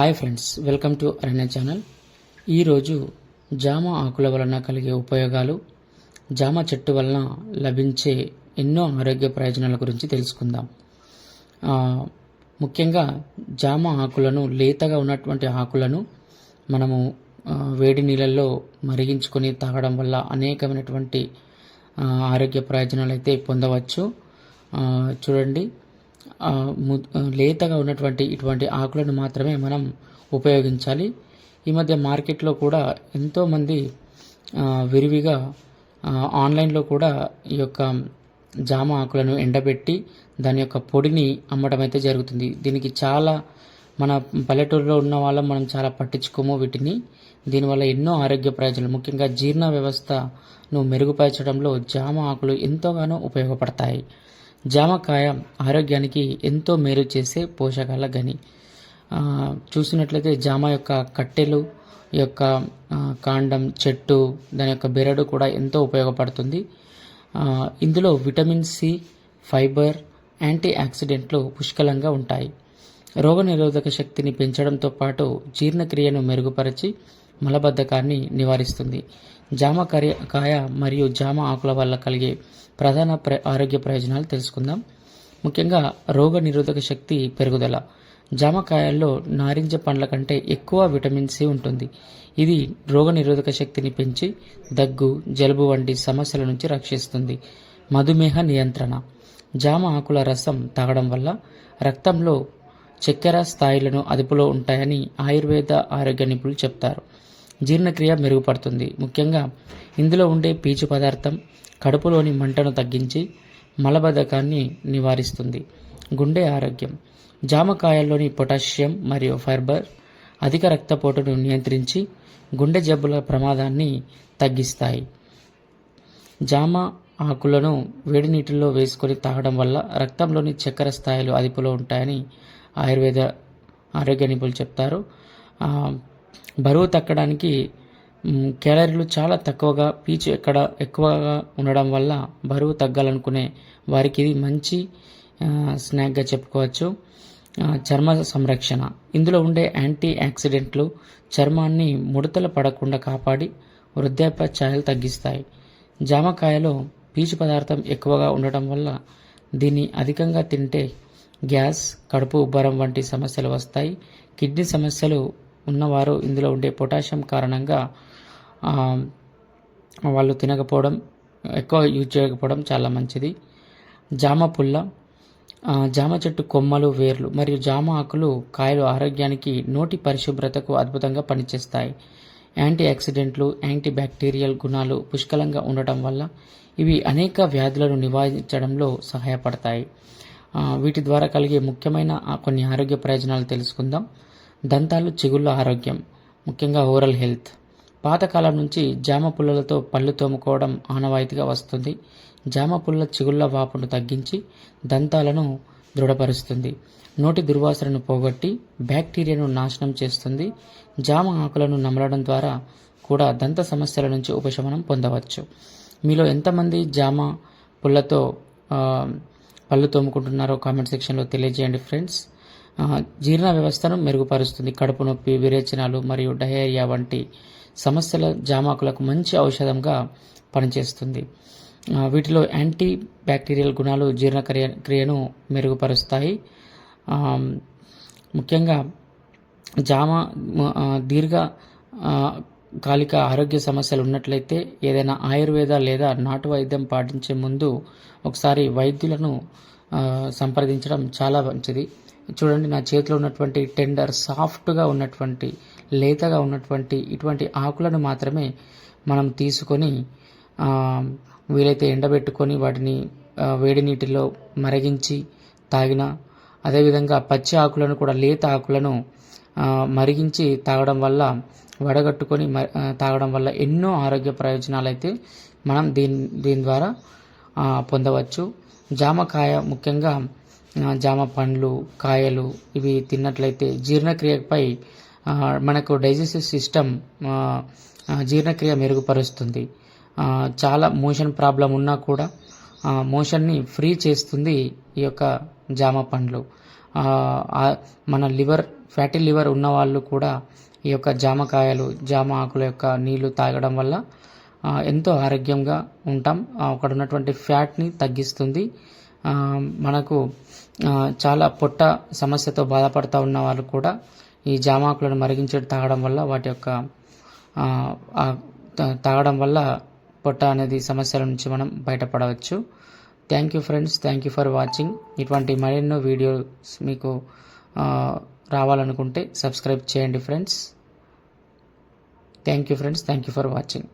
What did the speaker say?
Hi friends, welcome to అరణ్య channel. ఈరోజు జామ ఆకుల వలన కలిగే ఉపయోగాలు, జామ చెట్టు వలన లభించే ఎన్నో ఆరోగ్య ప్రయోజనాల గురించి తెలుసుకుందాం. ముఖ్యంగా జామ ఆకులను, లేతగా ఉన్నటువంటి ఆకులను మనము వేడి నీళ్ళల్లో మరిగించుకొని తాగడం వల్ల అనేకమైనటువంటి ఆరోగ్య ప్రయోజనాలు అయితే పొందవచ్చు. చూడండి, లేతగా ఉన్నటువంటి ఇటువంటి ఆకులను మాత్రమే మనం ఉపయోగించాలి. ఈ మధ్య మార్కెట్లో కూడా ఎంతోమంది విరివిగా ఆన్లైన్లో కూడా ఈ యొక్క జామ ఆకులను ఎండబెట్టి దాని యొక్క పొడిని అమ్మడం అయితే జరుగుతుంది. దీనికి చాలా మన పల్లెటూరులో ఉన్న వాళ్ళం మనం చాలా పట్టించుకోము వీటిని. దీనివల్ల ఎన్నో ఆరోగ్య ప్రయోజనాలు, ముఖ్యంగా జీర్ణ వ్యవస్థను మెరుగుపరచడంలో జామ ఆకులు ఎంతోగానో ఉపయోగపడతాయి. జామకాయ ఆరోగ్యానికి ఎంతో మేలు చేసే పోషకాల గని. చూసినట్లయితే జామ యొక్క కట్టెలు, యొక్క కాండం, చెట్టు, దాని యొక్క బెరడు కూడా ఎంతో ఉపయోగపడుతుంది. ఇందులో విటమిన్ సి, ఫైబర్, యాంటీ ఆక్సిడెంట్లు పుష్కలంగా ఉంటాయి. రోగనిరోధక శక్తిని పెంచడంతో పాటు జీర్ణక్రియను మెరుగుపరిచి మలబద్ధకాన్ని నివారిస్తుంది. జామకాయ మరియు జామ ఆకుల వల్ల కలిగే ప్రధాన ఆరోగ్య ప్రయోజనాలు తెలుసుకుందాం. ముఖ్యంగా రోగ నిరోధక శక్తి పెరుగుదల. జామకాయల్లో నారింజ పండ్ల కంటే ఎక్కువ విటమిన్ సి ఉంటుంది. ఇది రోగ నిరోధక శక్తిని పెంచి దగ్గు, జలుబు వంటి సమస్యల నుంచి రక్షిస్తుంది. మధుమేహ నియంత్రణ. జామ ఆకుల రసం తాగడం వల్ల రక్తంలో చక్కెర స్థాయిలను అదుపులో ఉంటాయని ఆయుర్వేద ఆరోగ్య నిపుణులు చెప్తారు. జీర్ణక్రియ మెరుగుపడుతుంది. ముఖ్యంగా ఇందులో ఉండే పీచు పదార్థం కడుపులోని మంటను తగ్గించి మలబద్ధకాన్ని నివారిస్తుంది. గుండె ఆరోగ్యం. జామకాయల్లోని పొటాషియం మరియు ఫైబర్ అధిక రక్తపోటును నియంత్రించి గుండె జబ్బుల ప్రమాదాన్ని తగ్గిస్తాయి. జామ ఆకులను వేడి నీటిలో వేసుకొని తాగడం వల్ల రక్తంలోని చక్కెర స్థాయిలు అదుపులో ఉంటాయని ఆయుర్వేద ఆరోగ్య నిపుణులు చెప్తారు. బరువు తగ్గడానికి క్యాలరీలు చాలా తక్కువగా, పీచు ఎక్కువగా ఉండడం వల్ల బరువు తగ్గాలనుకునే వారికి ఇది మంచి స్నాక్గా చెప్పుకోవచ్చు. చర్మ సంరక్షణ. ఇందులో ఉండే యాంటీ ఆక్సిడెంట్లు చర్మాన్ని ముడతలు పడకుండా కాపాడి వృద్ధాప్య ఛాయలు తగ్గిస్తాయి. జామకాయలో పీచు పదార్థం ఎక్కువగా ఉండటం వల్ల దీన్ని అధికంగా తింటే గ్యాస్, కడుపు ఉబ్బరం వంటి సమస్యలు వస్తాయి. కిడ్నీ సమస్యలు ఉన్నవారు ఇందులో ఉండే పొటాషియం కారణంగా వాళ్ళు తినకపోవడం, ఎక్కువ యూజ్ చేయకపోవడం చాలా మంచిది. జామ పుల్ల. జామ చెట్టు కొమ్మలు, వేర్లు మరియు జామ ఆకులు, కాయలు ఆరోగ్యానికి, నోటి పరిశుభ్రతకు అద్భుతంగా పనిచేస్తాయి. యాంటీ ఆక్సిడెంట్లు, యాంటీ బ్యాక్టీరియల్ గుణాలు పుష్కలంగా ఉండటం వల్ల ఇవి అనేక వ్యాధులను నివారించడంలో సహాయపడతాయి. వీటి ద్వారా కలిగే ముఖ్యమైన కొన్ని ఆరోగ్య ప్రయోజనాలు తెలుసుకుందాం. దంతాలు, చిగుళ్ళ ఆరోగ్యం, ముఖ్యంగా ఓరల్ హెల్త్. పాతకాలం నుంచి జామ పుల్లలతో పళ్ళు తోముకోవడం ఆనవాయితీగా వస్తుంది. జామ పుల్ల చిగుళ్ళ వాపును తగ్గించి దంతాలను దృఢపరుస్తుంది. నోటి దుర్వాసనను పోగొట్టి బ్యాక్టీరియాను నాశనం చేస్తుంది. జామ ఆకులను నమలడం ద్వారా కూడా దంత సమస్యల నుంచి ఉపశమనం పొందవచ్చు. మీలో ఎంతమంది జామ పుల్లతో పళ్ళు తోముకుంటున్నారో కామెంట్ సెక్షన్లో తెలియజేయండి ఫ్రెండ్స్. జీర్ణ వ్యవస్థను మెరుగుపరుస్తుంది. కడుపు నొప్పి, విరేచనాలు మరియు డయేరియా వంటి సమస్యల జామాకులకు మంచి ఔషధంగా పనిచేస్తుంది. వీటిలో యాంటీ బ్యాక్టీరియల్ గుణాలు జీర్ణక్రియను మెరుగుపరుస్తాయి. ముఖ్యంగా జామ దీర్ఘ కాలిక ఆరోగ్య సమస్యలు ఉన్నట్లయితే ఏదైనా ఆయుర్వేద లేదా నాటు వైద్యం పాటించే ముందు ఒకసారి వైద్యులను సంప్రదించడం చాలా మంచిది. చూడండి, నా చేతిలో ఉన్నటువంటి టెండర్, సాఫ్ట్గా ఉన్నటువంటి, లేతగా ఉన్నటువంటి ఇటువంటి ఆకులను మాత్రమే మనం తీసుకొని వీలైతే ఎండబెట్టుకొని వాటిని వేడి నీటిలో మరిగించి తాగిన, అదేవిధంగా పచ్చి ఆకులను కూడా, లేత ఆకులను మరిగించి తాగడం వల్ల, వడగట్టుకొని తాగడం వల్ల ఎన్నో ఆరోగ్య ప్రయోజనాలు అయితే మనం దీని ద్వారా పొందవచ్చు. జామకాయ, ముఖ్యంగా జామ పండ్లు, కాయలు ఇవి తిన్నట్లయితే జీర్ణక్రియపై మనకు డైజెస్టివ్ సిస్టమ్ జీర్ణక్రియ మెరుగుపరుస్తుంది. చాలా మోషన్ ప్రాబ్లం ఉన్నా కూడా మోషన్ని ఫ్రీ చేస్తుంది ఈ యొక్క జామ పండ్లు. మన ఫ్యాటీ లివర్ ఉన్న వాళ్ళు కూడా ఈ యొక్క జామ ఆకుల యొక్క నీళ్లు తాగడం వల్ల ఎంతో ఆరోగ్యంగా ఉంటాం. అక్కడ ఉన్నటువంటి ఫ్యాట్ని తగ్గిస్తుంది. మనకు చాలా పొట్ట సమస్యతో బాధపడుతూ ఉన్న వాళ్ళు కూడా ఈ జామ ఆకులను మరిగించి తాగడం వల్ల తాగడం వల్ల పొట్ట అనేది సమస్యల నుంచి మనం బయటపడవచ్చు. Thank you friends, thank you for watching. ఇటువంటి మరెన్నో వీడియోస్ మీకు రావాలనుకుంటే సబ్స్క్రైబ్ చేయండి friends. Thank you friends, thank you for watching.